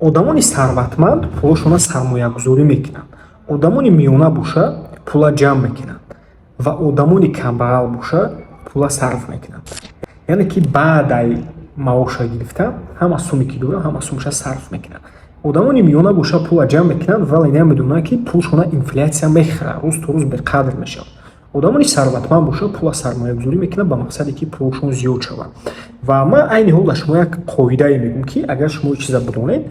одамони сарватманд пулашона сармоягузорӣ мекунанд, одамони миёна боша пула ҷамъ мекунанд ва одамони камбағал боша пула сарф мекунанд. яъне ки баъдай маоша гирифта ҳама суме ки дорад ҳама сумаша сарф мекунад. одамони миёна боша пула ҷамъ мекунанд, вале намедонанд ки пулшона инфлясия мехӯрад, рӯз то рӯз беқадр мешавад. одамони сарватманд боша пула сармоягузорӣ мекунанд ба мақсаде ки пулшон зиёд шавад. ва ман айни ҳол ба шумо як қоидае мегӯям ки агар шумо чиза бидонед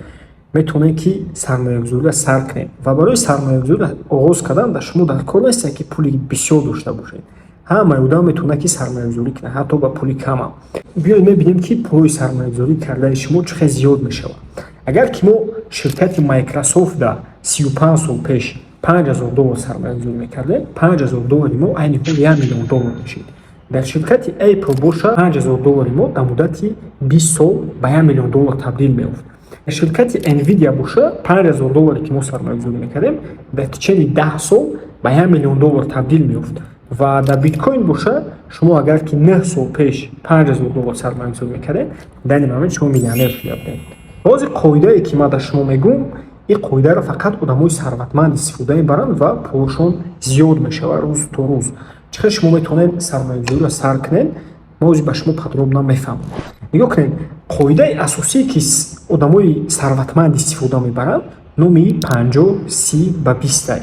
метавонед ки сармоягузориро сар кунед ва барои сармоягузорӣ оғоз кардан шумо дар кор нест ки пули бисёр дошта бошед. ҳамаи одам метавонад ки сармоягузорӣ кунад, ҳатто ба пули камам. биёед мебинем ки пулҳои сармоягузорӣ кардаи шумо чӣ қадр зиёд мешавад. агар ки мо ширкати Microsoft да 35 сол пеш $5000 сармоягузорӣ мекардем, $5000 мо айни ҳол $1 миллион мешид. дар ширкати Apple боша $5000 мо дар муддати 20 сол ба $1 миллион табдил меёфт. дар ширкати Nvidia боша $5000 ки мо сармоягузорӣ мекардем, дар тичани 10 сол ба $1 миллион табдил меёфт. ва дар биткоин боша шумо агар ки 9 сол пеш $5000 сармоягузорӣ мекардем, дар ин момент шумо миллионер шудед. бози қоидае ки ман дар шумо мегӯям, ин қоидаро фақат одамои сарватманд истифода мебаранд ва пулшон зиёд мешавад рӯз то рӯз. чӣ қадр шумо метавонед сармоягузориро сар кунед, мози ба шумо подробно мефаҳмам. нигоҳ кунед, қоидаи асосие ки одамои сарватманд истифода мебаранд номи 50 30 ба 20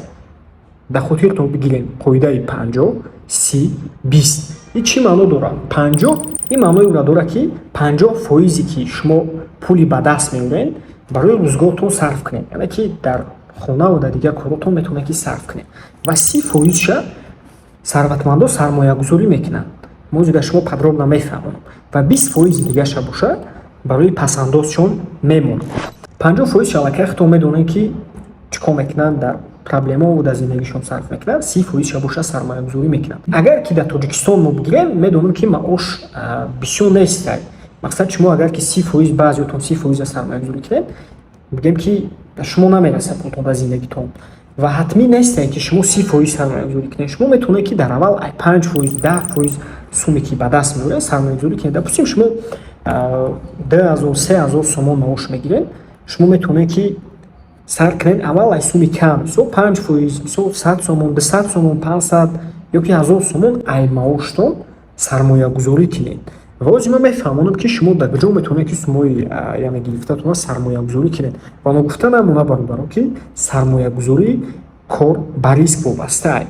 дар хотиртон бигиред. қоидаи 50 30 20 ин чӣ маъно дорад? 50 ин маънои дорад ки 50% ки шумо пули ба даст меоред барои рӯзгортон сарф кунед, яъне ки дар хона ва дар дигар коротон метавонед ки сарф кунед. ва 30% сарватмандо сармоягузорӣ мекунанд. мози дар шумо подробно мефаҳмам. ва 20% дигаша боша барои пасандозшон мемонад. 50% аллакай худтон медонед ки чӣ кор мекунанд, дар проблемаҳо дар зиндагишон сарф мекунанд. 30% боша сармоягузорӣ мекунанд. агар ки дар Тоҷикистон мо бигирем, медонем ки маош бисёр нест. мақсад шумо агар ки 30% баъзеатон 30% сармоягузорӣ кунед, бигем ки шумо намерасад пултон дар зиндагитон. ва ҳатмӣ нест ки шумо 30% сармоягузорӣ кунед. шумо метавонед ки дар аввал 5% 10% суме ки ба даст меоред сармоягузорӣ кунед. допустим шумо 2000 3000 сомон маош мегиред, шумо метавонед ки сар кунед аввал ай суми кам, мисол 5%, мисол 100 сомон, 200 сомон, 500 ё ки 1000 сомон ай маоштон сармоягузорӣ кунед. ва ози ман мефаҳмонам ки шумо дар куҷо метавонед ки сумои яъне гирифтатона сармоягузорӣ кунед. ва мо гуфта намона баробаро ки сармоягузорӣ кор ба риск вобастаай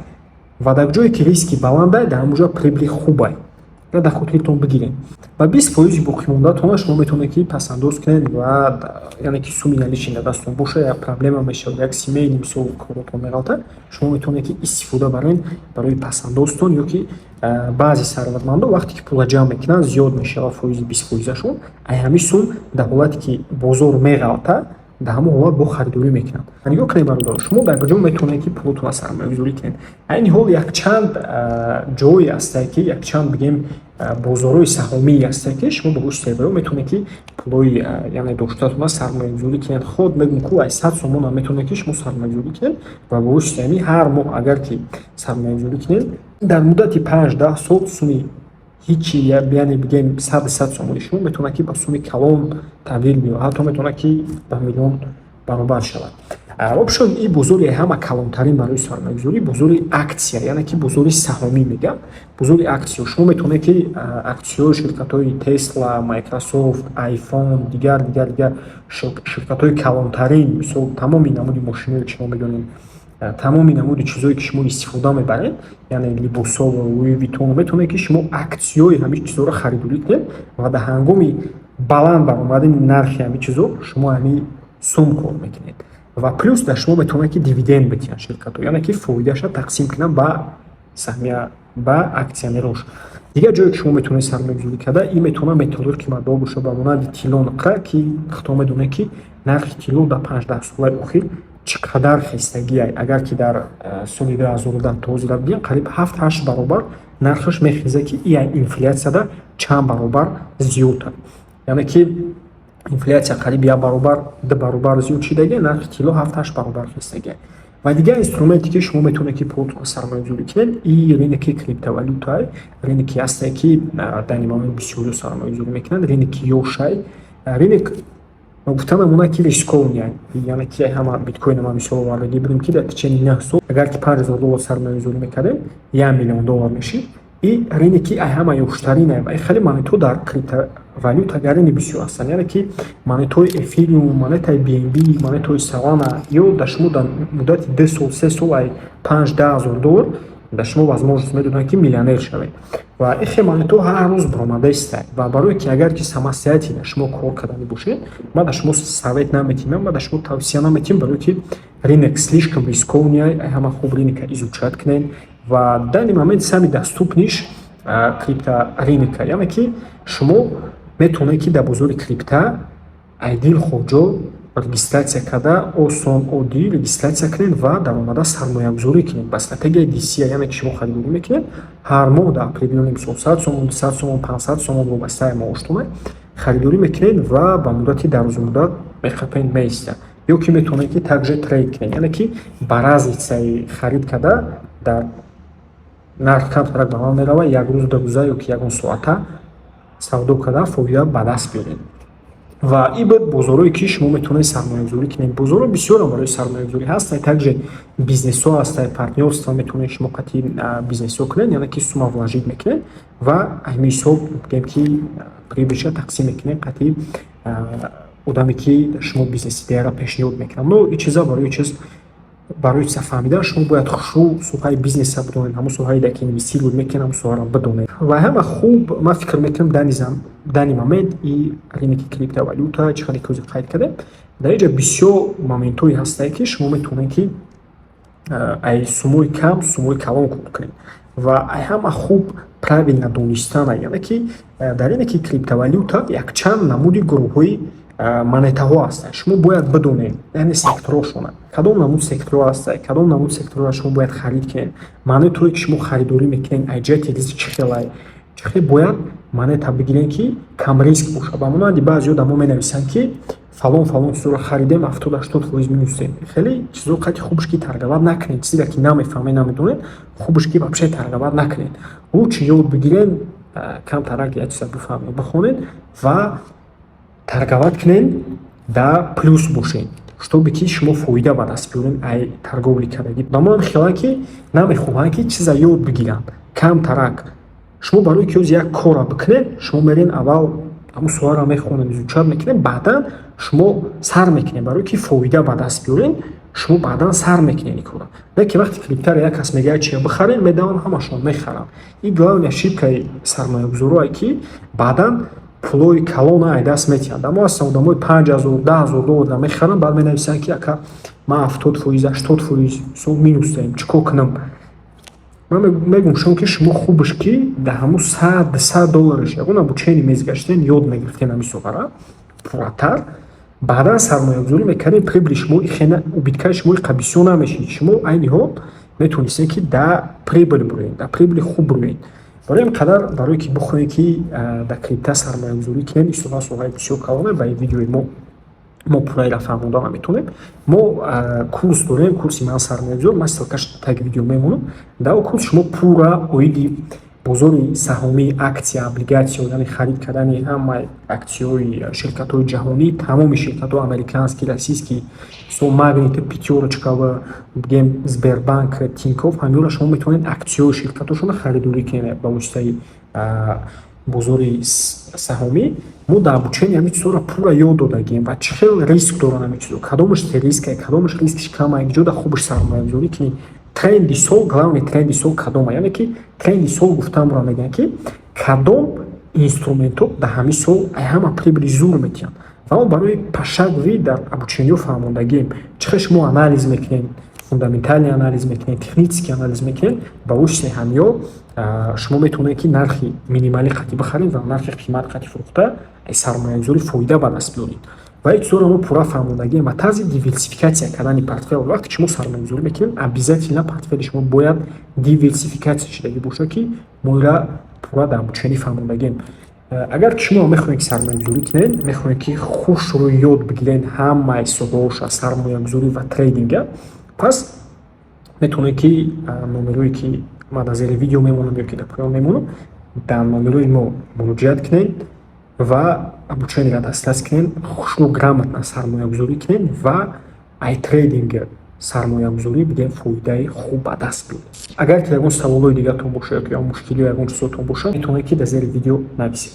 ва дар ҷое ки риски баландае, дар ҳамон ҷо прибли хубай. дар хотиртон бигиред. ва 20% боқимондаатона шумо метавонед ки пасандоз кунед ва яъне ки суми наличӣ дар дастон боша, як проблема мешавад, як семейни мисол коротон меғалта, шумо метавонед ки истифода баред барои пасандозтон ё ки баъзе сарватмандо вақте ки пула ҷамъ мекунанд зиёд мешавад фоизи 20%шон, ай ҳамин сум дар ҳолате ки бозор меғалта дар ҳамон ҳолат бо харидорӣ мекунанд. нигоҳ кунед бародаро, шумо дар куҷо метавонед ки пулотона сармоягузорӣ кунед. айни ҳол якчанд ҷое ҳастае ки якчанд бигем бозорҳои саҳомие ҳастае ки шумо ба гӯшти серваро метавонед ки пулои яъне доштатона сармоягузорӣ кунед. ход мегӯям ку ай 100 сомон ҳам метавонед ки шумо сармоягузорӣ кунед ва ба гӯшти ҳамин ҳар моҳ агар ки сармоягузорӣ кунед дар муддати 5-10 сол суми ҳичи яъне бигем 100 сомони шумо метавонад ки ба суми калон табдил биёбад, ҳатто метавонад ки ба миллион баробар шавад. обшон ин бозори ҳама калонтарин барои сармоягузорӣ бозори аксия, яъне ки бозори саҳомӣ мегам. бозори аксиё шумо метавонед ки аксиёи ширкатҳои Tesla, Microsoft, iPhone, дигар ширкатҳои калонтарин, мисол тамоми намуди мошинаҳое ки шумо медонед, тамоми намуди чизое ки шумо истифода мебаред, яъне либосо ва Louis Vuitton, метавонед ки шумо аксиёи ҳамин чизоро харидорӣ кунед ва дар ҳангоми баланд баромадани нархи ҳамин чизо шумо ҳамин сум кор мекунед. ва плюс дар шумо метавонад ки дивиденд битиҳанд ширкатҳо, яъне ки фоидаша тақсим кунанд ба саҳмия ба аксионерош. дигар ҷое ки шумо метавонед сармоягузорӣ карда, ин метавонад металлои қиматбаҳо бошад, ба монанди тилло нақра ки худтон медонед ки нархи тилло дар 5-10 солаи охир чӣ қадар хистагиай. агар ки дар соли 2010 тоҳозира бигем қариб 7-8 баробар нархаш мехизад ки ин инфлясияда чанд баробар зиёдтар. яъне ки инфлясия қариб 1 баробар 2 баробар зиёд шидагия, нархи тилло 7-8 баробар хистагия. ва дигар инструменте ки шумо метавонед ки пултон сармоягузорӣ кунед, ин ринки криптовалютаи ринки ҳастае ки дар ин момент бисёриҳо сармоягузорӣ мекунанд, ринки ёшай. ринк ва гуфта намуна ки рисковня, яъне ки ҳама биткоин ма мисол оварда гибрем ки дар течени 9 сол агар ки $5000 сармоягузорӣ мекардем $1 миллион мешид. И рини ки ай ҳама ёштарина ай хеле монетаҳо дар криптовалюта гарини бисёр ҳастанд, яъне ки монетаҳои Ethereum, монетаи BNB, монетаҳои Solana ё дар шумо дар муддати 2 сол 3 сол ай $5,000 дар шумо возможност медоданд ки миллионер шавед. Ва ин хеле монетаҳо ҳар рӯз баромада истанд ва барои ки агар ки самостоятельно шумо кор кардани бошед, ма дар шумо совет наметинам, ма дар шумо тавсия наметинам, барои ки рынок слишком рисковния, ай ҳама хуб рынка изучат кунед ва в данный момент сами доступниш крипторынка, яъне ки шумо метавонед ки дар бозори крипта айдил хоҷо регистратсия карда осон оддӣ регистратсия кунед ва даромада сармоягузорӣ кунед ба стратегияи DCA, яъне ки шумо харидорӣ мекунед ҳар моҳ дар определённый мисол 100 сомон, 200 сомон, 500 сомон вобастаи маоштона харидорӣ мекунед ва ба муддати дарозмуддат мехапед меистад. ё ки метавонед ки также трейд кунед, яъне ки ба разницаи харид карда дар нарх камтарак ба ман мерава, як рӯз дагуза ё ки ягон соата савдо карда фоида ба даст биёред. Ва ин буд бозорое ки шумо метавонед сармоягузорӣ кунед. Бозорҳо бисёр барои сармоягузорӣ ҳастанд, также бизнесҳо ҳастанд, партнёрство метавонед шумо қатъи бизнесҳо кунед, яъне ки сумма вложить мекунед ва ҳамин ҳисоб гӯем ки прибыльша тақсим мекунед қатъи одаме ки шумо бизнеси дигара пешниҳод мекунад. Но ин чиза барои чиза фаҳмидан шумо бояд хушрӯ соҳаи бизнеса бидонед, ҳамон соҳаи дар ки инвестируд мекунед, ҳамон соҳаро бидонед. Ва ҳама хуб ман фикр мекунам дани момент и рынки криптовалюта чӣ қадар кӯзи қайд кардем. Дар инҷа бисёр моментҳое ҳастанд ки шумо метавонед ки ай суммаи кам, суммаи калон кор кунед. Ва ай ҳама хуб правилно донистана, яъне ки дар рынки криптовалюта якчанд намуди гурӯҳҳои монетаҳо ҳастанд. Шумо бояд бидонед, яъне секторошона, кадом намуд сектора ҳастанд, кадом намуд сектора шумо бояд харид кунед. Монетое ки шумо харидорӣ мекунед, айҷати ризик чӣ хел бояд монета бигиред ки кам риск бошад. Ба монанди баъзеҳо дар мо менависанд ки фалон чизро харидем 70-80% минус дем. Хеле чизо қати хубш ки тарғабат накунед, чизе ки намефаҳмед, намедонед, хубш ки вообще тарғабат накунед. Лучше ёд бигиред, камтарак як чиза бифаҳмед, бихонед ва тарғабат кунед да плюс бошед, чтобы ки шумо фоида ба даст биёред ай тарговлӣ кардагӣ. Ба ман мехоҳанд ки намехоҳанд ки чиза ёд бигиранд камтарак. Шумо барои ки як кора бикунед, шумо мерен аввал ҳамун соҳаро мехонед, изучат мекунед, баъдан шумо сар мекунед, барои ки фоида ба даст биёред, шумо баъдан сар мекунед ин кора. Не ки вақти криптаро як кас мегӯяд чия бихаред, медаванд ҳамашон мехаранд. Ин главная ошибкаи сармоягузорое ки баъдан пулои калона ай даст метиҳанд. Дамо ҳастанд одамои $5,000-10,000 мехаранд, баъд менависанд ки ака ман 70%, 80% сол минус дорем, чӣ кор кунам? Ман мегӯям шумо ки шумо хубш ки дар ҳамун $100 ягон обучение мезгаштен, ёд мегирифтен ҳамин соҳара пурратар, баъдан сармоягузорӣ мекардем, прибыли шумо убиткаи шумо қабисён намешид. Шумо айни ҳол метавонистед ки дар прибыли буроед, дар прибыли хуб буроед. Барои ин қадар барое ки бихоҳед ки дар крипта сармоягузорӣ кунед, ин соҳаи бисёр калона ба ин видеои мо пурраира фаҳмонда наметавонем. Мо курс дорем, курси ман сармоягузор, ман ссилкаш таги видео мемонам. Дар он курс шумо пурра оиди бозори саҳомӣ, аксия, облигатсия, яъне харид кардани ҳамаи аксияҳои ширкатҳои ҷаҳонӣ, тамоми ширкатҳои американский, российский, Магнит, Пятерочка ва гем Сбербанк, Тинькофф, ҳамёнро шумо метавонед аксияҳои ширкатҳошонро харидорӣ кунед ба воситаи бозори саҳомӣ. Мо дар обучение ҳамин чизҳоро пурра ёд додагем ва чӣ хел риск дорад ҳамин чизҳо, кадомаш рискае, кадомаш рискиш камае, ҷода хубаш сармоягузорӣ кунед. Тренди сол, главный тренди сол кадома, яъне ки тренди сол гуфтамро мегӯям ки кадом инструментҳо дар ҳамин сол ай ҳама прибыли зур метиҳанд. Ва мо барои пашакви дар обучениё фаҳмондагием, чӣ хел шумо анализ мекунед, фундаментальный анализ мекунед, технический анализ мекунед, ба воситаи ҳамиё шумо метавонед ки нархи минималӣ қатъи бихаред ва нархи қимат қатъи фурӯхта ай сармоягузорӣ фоида ба даст биёред. Ва ин чизҳоро мо пурра фаҳмондагием ва тарзи диверсификатсия кардани портфел. Вақте ки шумо сармоягузорӣ мекунед, обязательно портфели шумо бояд диверсификатсия шудагӣ бошад ки мо инро пурра дар обученӣ фаҳмондагием. Агар ки шумо мехоҳед ки сармоягузорӣ кунед, мехоҳед ки хушрӯ ёд бигиред ҳамаи соҳаҳоша сармоягузорӣ ва трейдинга, пас метавонед ки номерое ки ман дар зери видео мемонам ё ки дар поён мемонам, дар номерои мо муроҷиат кунед ва обучениеро дастрас кунед, хушрӯ грамотна сармоягузорӣ кунед ва ай трейдинг сармоягузорӣ биден фоидаи хуб ба даст биёред. Агар ки ягон саволои дигартон боша ёки ё мушкили ягон чизотон боша, метавонед ки дар зери видео нависед.